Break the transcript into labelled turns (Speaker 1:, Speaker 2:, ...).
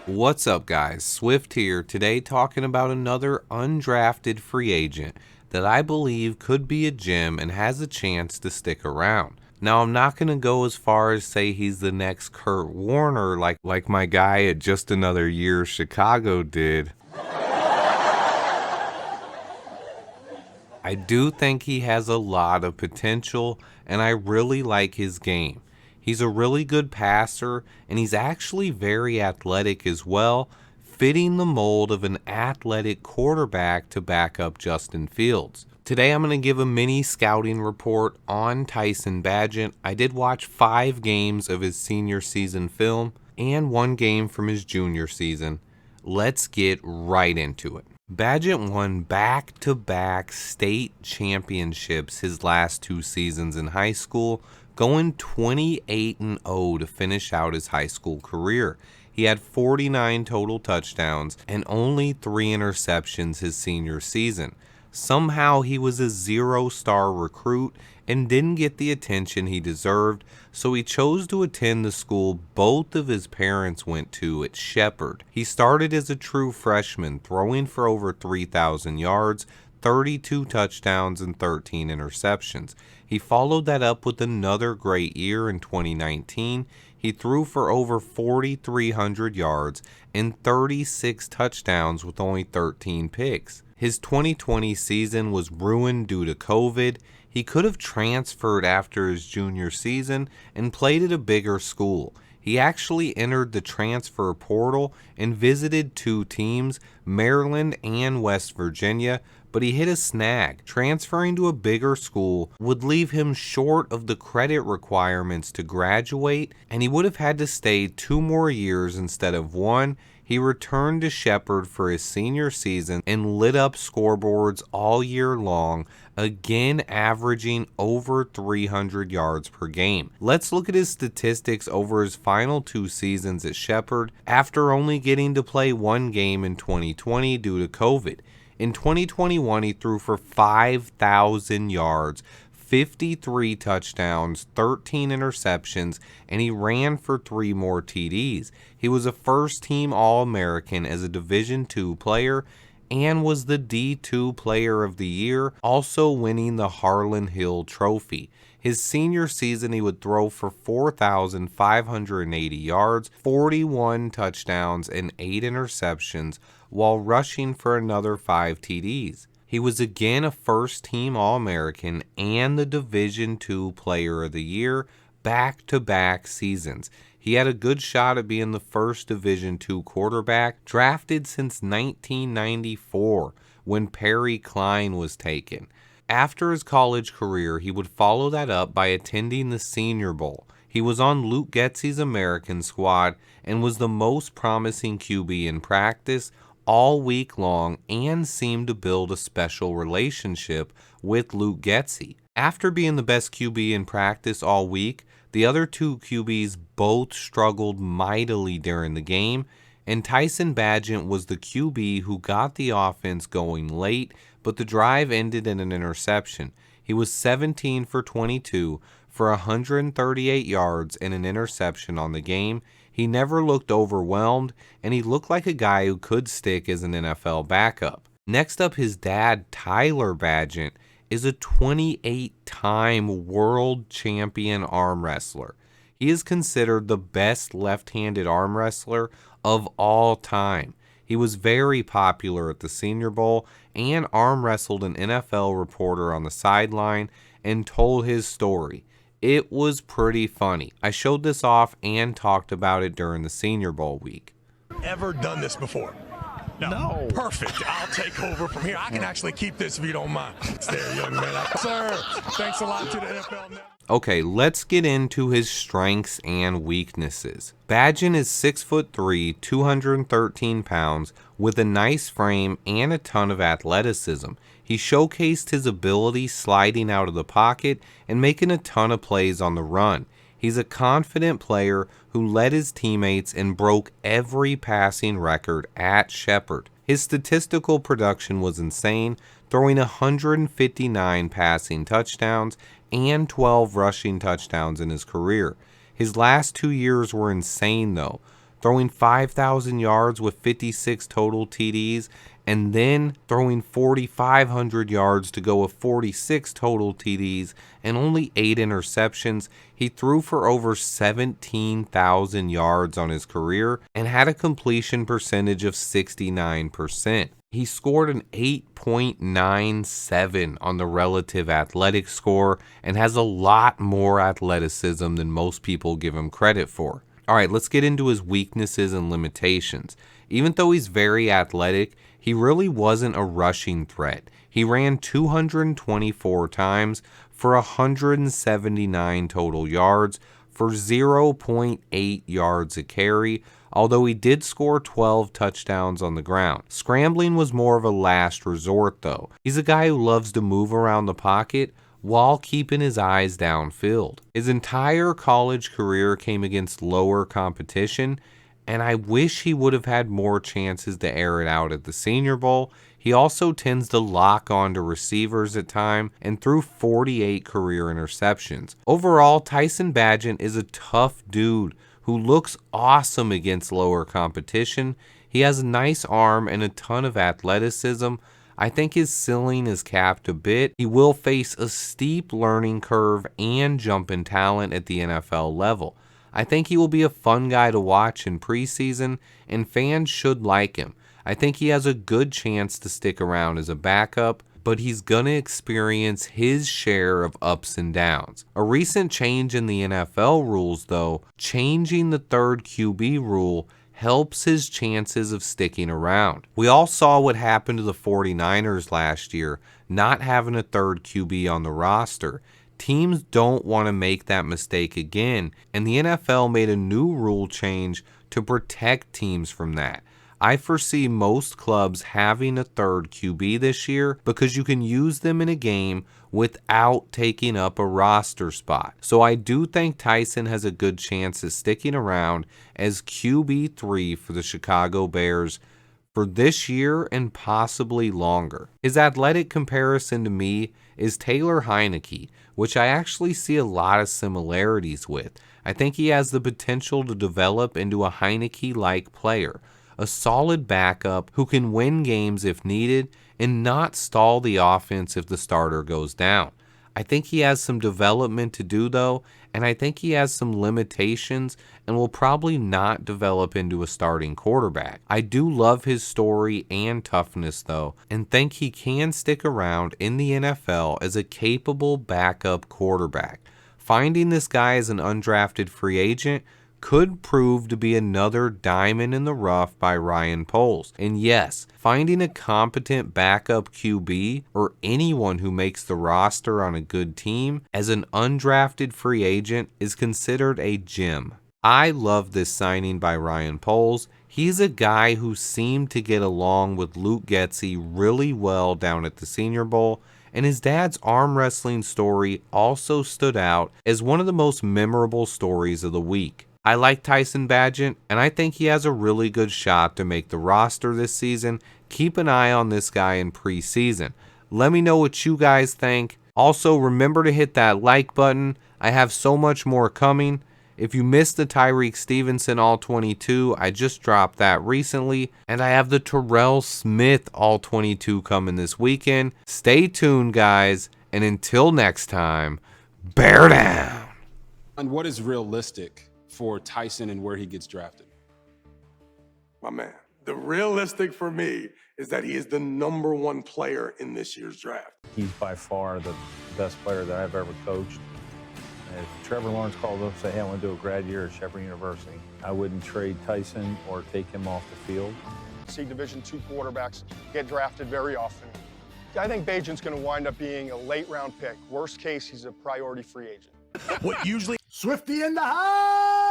Speaker 1: What's up, guys? Swift here, today talking about another undrafted free agent that I believe could be a gem and has a chance to stick around. Now, I'm not going to go as far as say he's the next Kurt Warner like my guy at Just Another Year Chicago did. I do think he has a lot of potential, and I really like his game. He's a really good passer, and he's actually very athletic as well, fitting the mold of an athletic quarterback to back up Justin Fields. Today I'm going to give a mini scouting report on Tyson Bagent. I did watch 5 games of his senior season film and 1 game from his junior season. Let's get right into it. Bagent won back-to-back state championships his last 2 seasons in high school, going 28-0 to finish out his high school career. He had 49 total touchdowns and only 3 interceptions his senior season. Somehow he was a 0-star recruit and didn't get the attention he deserved, so he chose to attend the school both of his parents went to at Shepherd. He started as a true freshman, throwing for over 3,000 yards, 32 touchdowns, and 13 interceptions. He followed that up with another great year in 2019. He threw for over 4,300 yards and 36 touchdowns with only 13 picks. His 2020 season was ruined due to COVID. He could have transferred after his junior season and played at a bigger school. He actually entered the transfer portal and visited 2 teams, Maryland and West Virginia, but he hit a snag. Transferring to a bigger school would leave him short of the credit requirements to graduate, and he would have had to stay 2 more years instead of 1. He returned to Shepherd for his senior season and lit up scoreboards all year long, again averaging over 300 yards per game. Let's look at his statistics over his final 2 seasons at Shepherd after only getting to play 1 game in 2020 due to COVID. In 2021, he threw for 5,000 yards, 53 touchdowns, 13 interceptions, and he ran for 3 more TDs. He was a first-team All-American as a Division II player and was the D2 Player of the Year, also winning the Harlan Hill Trophy. His senior season, he would throw for 4,580 yards, 41 touchdowns, and 8 interceptions, while rushing for another 5 TDs. He was again a first-team All-American and the Division II Player of the Year back-to-back seasons. He had a good shot at being the first Division II quarterback drafted since 1994 when Perry Klein was taken. After his college career, he would follow that up by attending the Senior Bowl. He was on Luke Getzey's American squad and was the most promising QB in practice all week long and seemed to build a special relationship with Luke Getzey. After being the best QB in practice all week, the other 2 QBs both struggled mightily during the game, and Tyson Bagent was the QB who got the offense going late, but the drive ended in an interception. He was 17 for 22 for 138 yards and an interception on the game. He never looked overwhelmed, and he looked like a guy who could stick as an NFL backup. Next up, his dad, Tyler Bagent, is a 28-time world champion arm wrestler. He is considered the best left-handed arm wrestler of all time. He was very popular at the Senior Bowl and arm wrestled an NFL reporter on the sideline and told his story. It was pretty funny. I showed this off and talked about it during the Senior Bowl week.
Speaker 2: Ever done this before? No. Perfect. I'll take over from here. I can actually keep this if you don't mind. It's there, young man. Sir, thanks a lot to the NFL Network.
Speaker 1: Okay, let's get into his strengths and weaknesses. Bagent is 6'3", 213 pounds, with a nice frame and a ton of athleticism. He showcased his ability sliding out of the pocket and making a ton of plays on the run. He's a confident player who led his teammates and broke every passing record at Shepherd. His statistical production was insane, throwing 159 passing touchdowns and 12 rushing touchdowns in his career. His last 2 years were insane though. throwing 5,000 yards with 56 total TDs, and then throwing 4,500 yards to go with 46 total TDs and only 8 interceptions. He threw for over 17,000 yards on his career and had a completion percentage of 69%. He scored an 8.97 on the relative athletic score and has a lot more athleticism than most people give him credit for. All right, let's get into his weaknesses and limitations. Even though he's very athletic, he really wasn't a rushing threat. He ran 224 times for 179 total yards for 0.8 yards a carry, although he did score 12 touchdowns on the ground. Scrambling was more of a last resort, though. He's a guy who loves to move around the pocket while keeping his eyes downfield. His entire college career came against lower competition, and I wish he would have had more chances to air it out at the Senior Bowl. He also tends to lock on to receivers at times and threw 48 career interceptions. Overall, Tyson Bagent is a tough dude who looks awesome against lower competition. He has a nice arm and a ton of athleticism. I think his ceiling is capped a bit. He will face a steep learning curve and jump in talent at the NFL level. I think he will be a fun guy to watch in preseason, and fans should like him. I think he has a good chance to stick around as a backup, but he's gonna experience his share of ups and downs. A recent change in the NFL rules, though, changing the third QB rule, helps his chances of sticking around. We all saw what happened to the 49ers last year, not having a third QB on the roster. Teams don't want to make that mistake again, and the NFL made a new rule change to protect teams from that. I foresee most clubs having a third QB this year because you can use them in a game without taking up a roster spot. So I do think Tyson has a good chance of sticking around as QB3 for the Chicago Bears for this year and possibly longer. His athletic comparison to me is Taylor Heineke, which I actually see a lot of similarities with. I think he has the potential to develop into a Heineke-like player, a solid backup who can win games if needed and not stall the offense if the starter goes down. I think he has some development to do, though, and I think he has some limitations and will probably not develop into a starting quarterback. I do love his story and toughness, though, and think he can stick around in the NFL as a capable backup quarterback. Finding this guy as an undrafted free agent could prove to be another diamond in the rough by Ryan Poles. And yes, finding a competent backup QB or anyone who makes the roster on a good team as an undrafted free agent is considered a gem. I love this signing by Ryan Poles. He's a guy who seemed to get along with Luke Getsy really well down at the Senior Bowl, and his dad's arm wrestling story also stood out as one of the most memorable stories of the week. I like Tyson Bagent, and I think he has a really good shot to make the roster this season. Keep an eye on this guy in preseason. Let me know what you guys think. Also, remember to hit that like button. I have so much more coming. If you missed the Tyreek Stevenson All-22, I just dropped that recently. And I have the Terrell Smith All-22 coming this weekend. Stay tuned, guys. And until next time, bear down.
Speaker 3: And what is realistic for Tyson and where he gets drafted?
Speaker 2: My man, the realistic for me is that he is the #1 player in this year's draft.
Speaker 4: He's by far the best player that I've ever coached. If Trevor Lawrence called up and said, hey, I want to do a grad year at Shepherd University, I wouldn't trade Tyson or take him off the field.
Speaker 5: See Division II quarterbacks get drafted very often. I think Bagent's going to wind up being a late-round pick. Worst case, he's a priority free agent.
Speaker 2: What usually
Speaker 6: Swifty in the house!